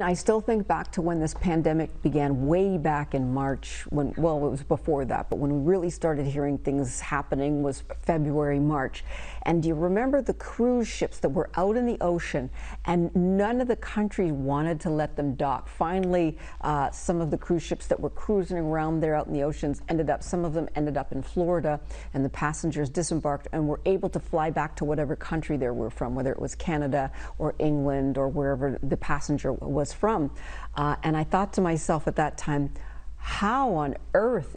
I still think back to when this pandemic began way back in March when, well, it was before that, but when we really started hearing things happening was February, March. And do you remember the cruise ships that were out in the ocean and none of the countries wanted to let them dock? Finally, some of the cruise ships that were cruising around there out in the oceans some of them ended up in Florida, and the passengers disembarked and were able to fly back to whatever country they were from, whether it was Canada or England or wherever the passenger was from. And I thought to myself at that time, how on earth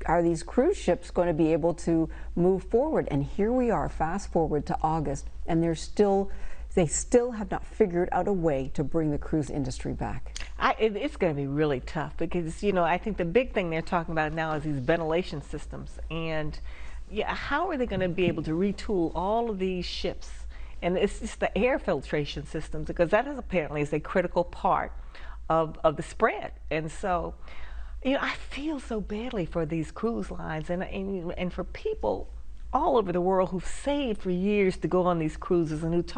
are these cruise ships going to be able to move forward? And here we are, fast forward to August, and they still have not figured out a way to bring the cruise industry back. It's going to be really tough because, I think the big thing they're talking about now is these ventilation systems. And yeah, how are they going to be able to retool all of these ships? And it's just the air filtration systems, because that apparently is a critical part of the spread. And so, I feel so badly for these cruise lines and for people all over the world who've saved for years to go on these cruises and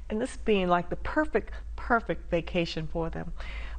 and this being like the perfect vacation for them.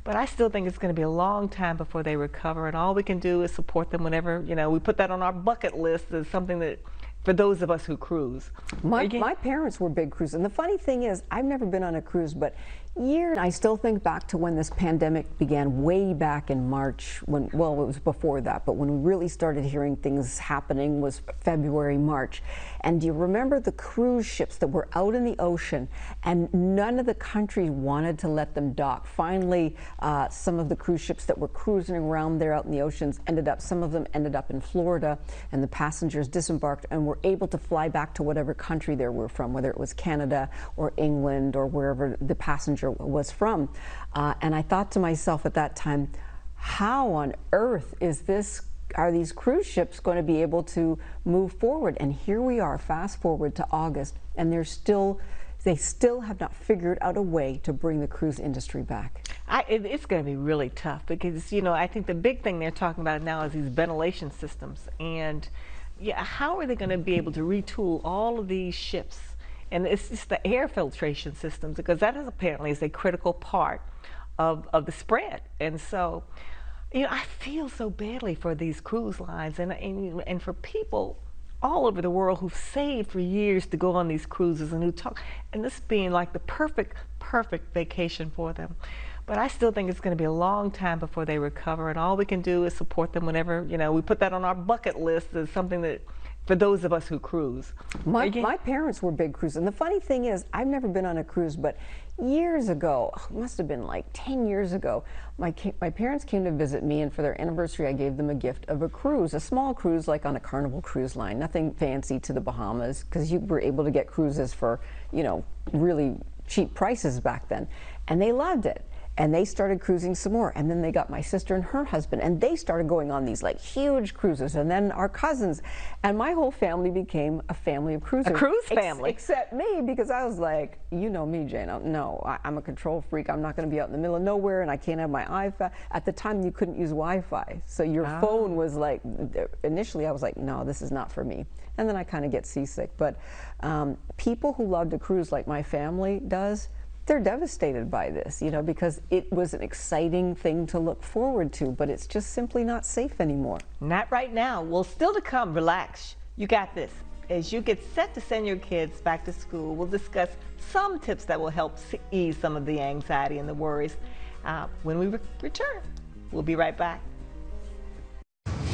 But I still think it's going to be a long time before they recover, and all we can do is support them whenever, we put that on our bucket list as something that, for those of us who cruise. My parents were big cruisers, and the funny thing is, I've never been on a cruise, but I still think back to when this pandemic began way back in March when, well, it was before that, but when we really started hearing things happening was February, March. And do you remember the cruise ships that were out in the ocean and none of the countries wanted to let them dock? Finally, some of the cruise ships that were cruising around there out in the oceans some of them ended up in Florida, and the passengers disembarked and were able to fly back to whatever country they were from, whether it was Canada or England or wherever the passenger was from. And I thought to myself at that time, how on earth are these cruise ships going to be able to move forward? And here we are, fast forward to August, and they still have not figured out a way to bring the cruise industry back. It's going to be really tough because, I think the big thing they're talking about now is these ventilation systems. And yeah, how are they going to be able to retool all of these ships? And it's just the air filtration systems, because that apparently is a critical part of the spread. And so, I feel so badly for these cruise lines and for people all over the world who've saved for years to go on these cruises and and this being like the perfect vacation for them. But I still think it's going to be a long time before they recover, and all we can do is support them whenever, we put that on our bucket list as something that, for those of us who cruise. My parents were big cruisers, and the funny thing is, I've never been on a cruise, but years ago, it must have been like 10 years ago, my parents came to visit me, and for their anniversary I gave them a gift of a cruise, a small cruise like on a Carnival Cruise Line, nothing fancy, to the Bahamas, because you were able to get cruises for, really cheap prices back then, and they loved it. And they started cruising some more, and then they got my sister and her husband, and they started going on these like huge cruises, and then our cousins, and my whole family became a family of cruisers. A cruise family. Except me, because I was like, you know me, Jane. No, I'm a control freak. I'm not going to be out in the middle of nowhere, and I can't have my iPhone. At the time, you couldn't use Wi-Fi, so your phone was like. Initially, I was like, no, this is not for me. And then I kind of get seasick. But people who love to cruise, like my family does, they're devastated by this, because it was an exciting thing to look forward to, but it's just simply not safe anymore. Not right now. Well, still to come, relax. You got this. As you get set to send your kids back to school, we'll discuss some tips that will help ease some of the anxiety and the worries when we return. We'll be right back.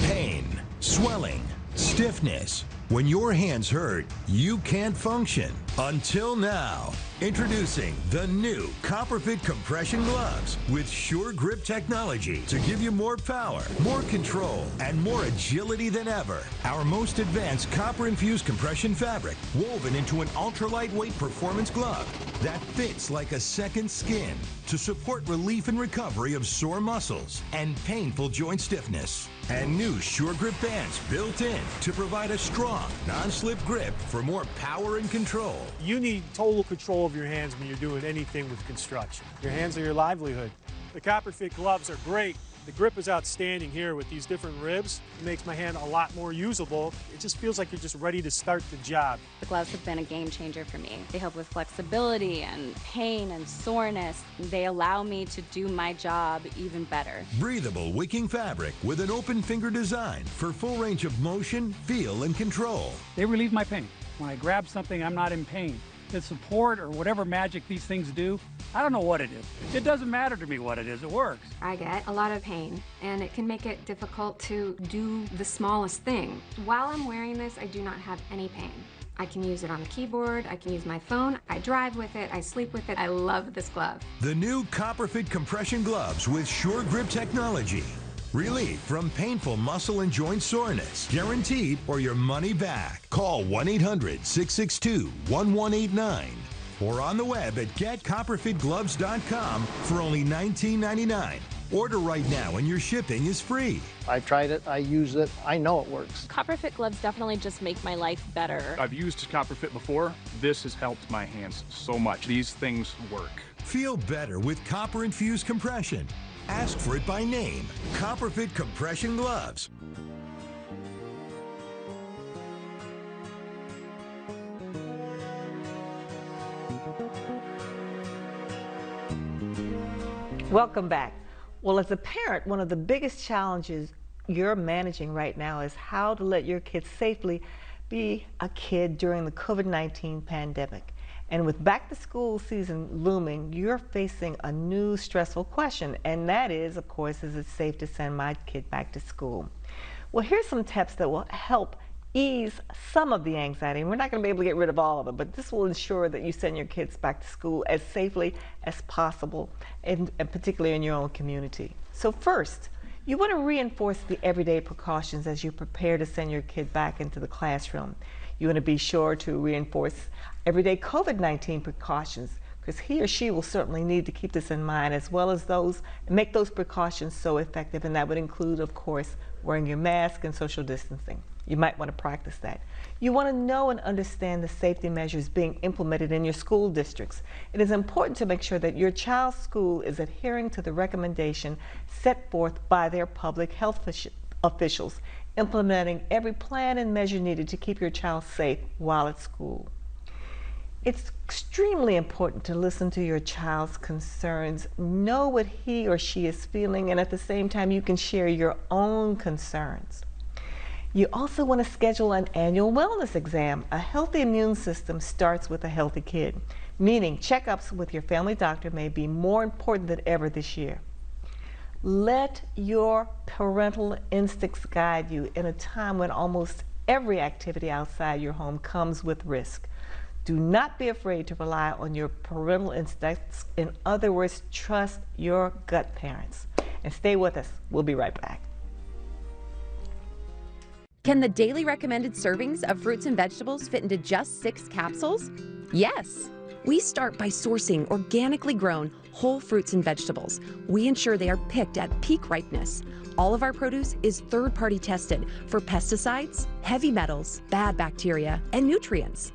Pain, swelling, stiffness. When your hands hurt, you can't function. Until now. Introducing the new CopperFit compression gloves with Sure Grip technology to give you more power, more control, and more agility than ever. Our most advanced copper-infused compression fabric woven into an ultra-lightweight performance glove that fits like a second skin to support relief and recovery of sore muscles and painful joint stiffness. And new Sure Grip bands built in to provide a strong, non-slip grip for more power and control. You need total control of your hands when you're doing anything with construction. Your hands are your livelihood. The CopperFit gloves are great The grip is outstanding here with these different ribs. It makes my hand a lot more usable. It just feels like you're just ready to start the job. The gloves have been a game changer for me. They help with flexibility and pain and soreness. They allow me to do my job even better. Breathable wicking fabric with an open finger design for full range of motion, feel, and control. They relieve my pain. When I grab something, I'm not in pain. The support or whatever magic these things do, I don't know what it is. It doesn't matter to me what it is, it works. I get a lot of pain, and it can make it difficult to do the smallest thing. While I'm wearing this, I do not have any pain. I can use it on the keyboard, I can use my phone, I drive with it, I sleep with it. I love this glove. The new CopperFit compression gloves with Sure Grip technology. Relief from painful muscle and joint soreness. Guaranteed or your money back. Call 1-800-662-1189 or on the web at getcopperfitgloves.com for only $19.99. Order right now and your shipping is free. I've tried it, I use it, I know it works. CopperFit gloves definitely just make my life better. I've used CopperFit before. This has helped my hands so much. These things work. Feel better with copper-infused compression. Ask for it by name. CopperFit compression gloves. Welcome back. Well, as a parent, one of the biggest challenges you're managing right now is how to let your kids safely be a kid during the COVID-19 pandemic. And with back to school season looming, you're facing a new stressful question, and that is, of course, is it safe to send my kid back to school? Well, here's some tips that will help ease some of the anxiety. And we're not going to be able to get rid of all of it, but this will ensure that you send your kids back to school as safely as possible, and particularly in your own community. So first, you want to reinforce the everyday precautions as you prepare to send your kid back into the classroom. You want to be sure to reinforce everyday COVID-19 precautions, because he or she will certainly need to keep this in mind, as well as make those precautions so effective. And that would include, of course, wearing your mask and social distancing. You might want to practice that. You want to know and understand the safety measures being implemented in your school districts. It is important to make sure that your child's school is adhering to the recommendation set forth by their public health officials, implementing every plan and measure needed to keep your child safe while at school. It's extremely important to listen to your child's concerns, know what he or she is feeling, and at the same time you can share your own concerns. You also want to schedule an annual wellness exam. A healthy immune system starts with a healthy kid, meaning checkups with your family doctor may be more important than ever this year. Let your parental instincts guide you in a time when almost every activity outside your home comes with risk. Do not be afraid to rely on your parental instincts. In other words, trust your gut parents. And stay with us. We'll be right back. Can the daily recommended servings of fruits and vegetables fit into just 6 capsules? Yes. We start by sourcing organically grown whole fruits and vegetables. We ensure they are picked at peak ripeness. All of our produce is third-party tested for pesticides, heavy metals, bad bacteria, and nutrients.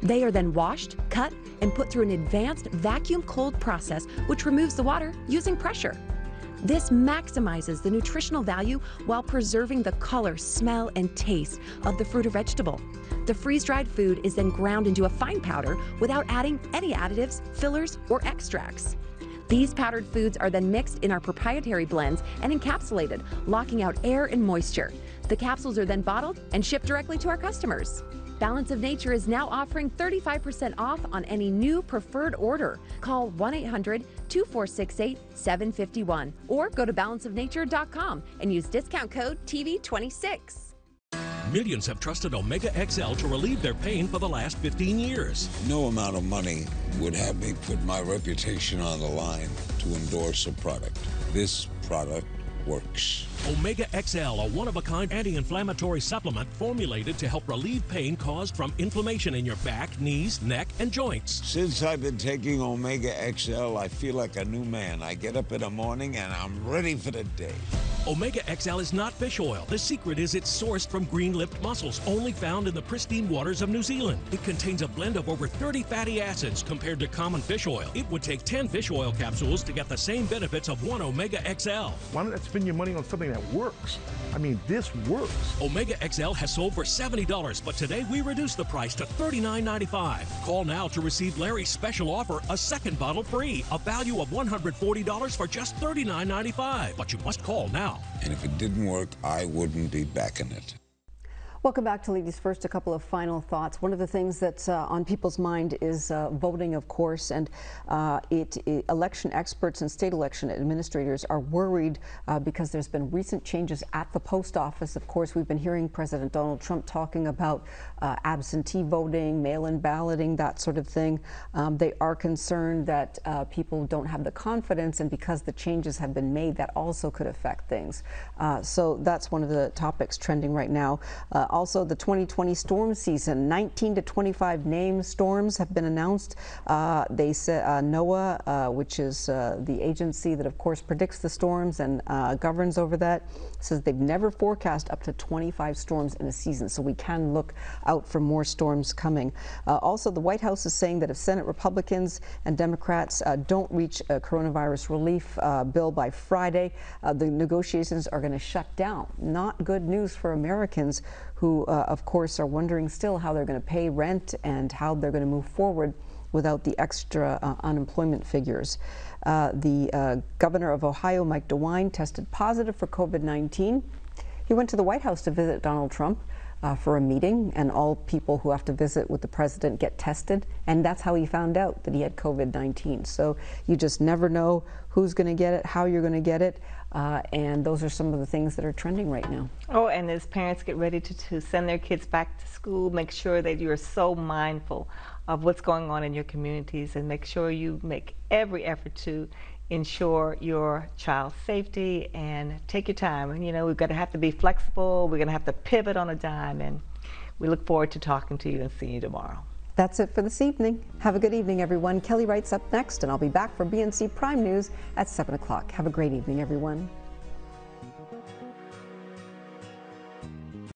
They are then washed, cut, and put through an advanced vacuum cold process which removes the water using pressure. This maximizes the nutritional value while preserving the color, smell, and taste of the fruit or vegetable. The freeze-dried food is then ground into a fine powder without adding any additives, fillers, or extracts. These powdered foods are then mixed in our proprietary blends and encapsulated, locking out air and moisture. The capsules are then bottled and shipped directly to our customers. Balance of Nature is now offering 35% off on any new preferred order. Call 1-800-2468-751 or go to balanceofnature.com and use discount code TV26. Millions have trusted Omega XL to relieve their pain for the last 15 years. No amount of money would have me put my reputation on the line to endorse a product. This product works. Omega XL, a one-of-a-kind anti-inflammatory supplement formulated to help relieve pain caused from inflammation in your back, knees, neck, and joints. Since I've been taking Omega XL, I feel like a new man. I get up in the morning and I'm ready for the day. Omega XL is not fish oil. The secret is it's sourced from green-lipped mussels, only found in the pristine waters of New Zealand. It contains a blend of over 30 fatty acids compared to common fish oil. It would take 10 fish oil capsules to get the same benefits of one Omega XL. Why not spend your money on something that works? I mean, this works. Omega XL has sold for $70, but today we reduced the price to $39.95. Call now to receive Larry's special offer, a second bottle free, a value of $140 for just $39.95. But you must call now. And if it didn't work, I wouldn't be backing it. Welcome back to Ladies First. A couple of final thoughts. One of the things that's on people's mind is voting, of course, and election experts and state election administrators are worried because there's been recent changes at the post office. Of course, we've been hearing President Donald Trump talking about absentee voting, mail-in balloting, that sort of thing. They are concerned that people don't have the confidence, and because the changes have been made, that also could affect things. So that's one of the topics trending right now. Also, the 2020 storm season, 19 to 25 named storms have been announced. They said NOAA, which is the agency that, of course, predicts the storms and governs over that, says they've never forecast up to 25 storms in a season. So we can look out for more storms coming. Also, the White House is saying that if Senate Republicans and Democrats don't reach a coronavirus relief bill by Friday, the negotiations are going to shut down. Not good news for Americans who, of course, are wondering still how they're going to pay rent and how they're going to move forward without the extra unemployment figures. The governor of Ohio, Mike DeWine, tested positive for COVID-19. He went to the White House to visit Donald Trump for a meeting, and all people who have to visit with the president get tested, and that's how he found out that he had COVID-19. So you just never know who's going to get it, how you're going to get it, and those are some of the things that are trending right now. Oh, and as parents get ready to send their kids back to school, make sure that you're so mindful of what's going on in your communities, and make sure you make every effort to ensure your child's safety and take your time. And, you know, we're going to have to be flexible. We're going to have to pivot on a dime, and we look forward to talking to you and seeing you tomorrow. That's it for this evening. Have a good evening, everyone. Kelly Wright's up next, and I'll be back for BNC Prime News at 7 o'clock. Have a great evening, everyone.